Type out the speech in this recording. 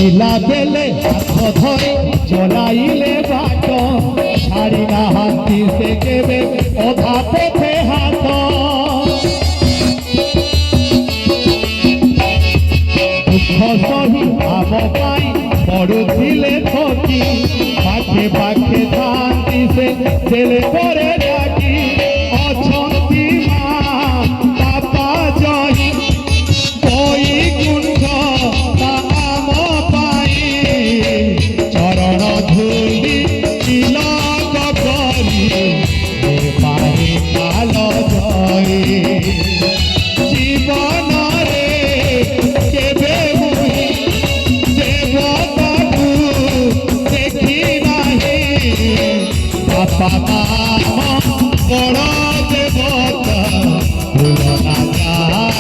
নীলা বেলে হাত ধরে চলাইলে বাট ছাড়ি না হাতি সে কেবে অধা পথে হাত দুঃখ সহি আম পাই পড়ুছিলে থকি পাখে পাখে থাকি সে ছেলে করে ডাকি অছন্তি মা বাপা জহি বৈকুণ্ঠ চরণ ধুলি তিলক করি পাহে কাল জয় জীবନରେ কেবে মুহি দেবতাকু দেখি নাহি বাপা নাম বড় দেবতা ভুল না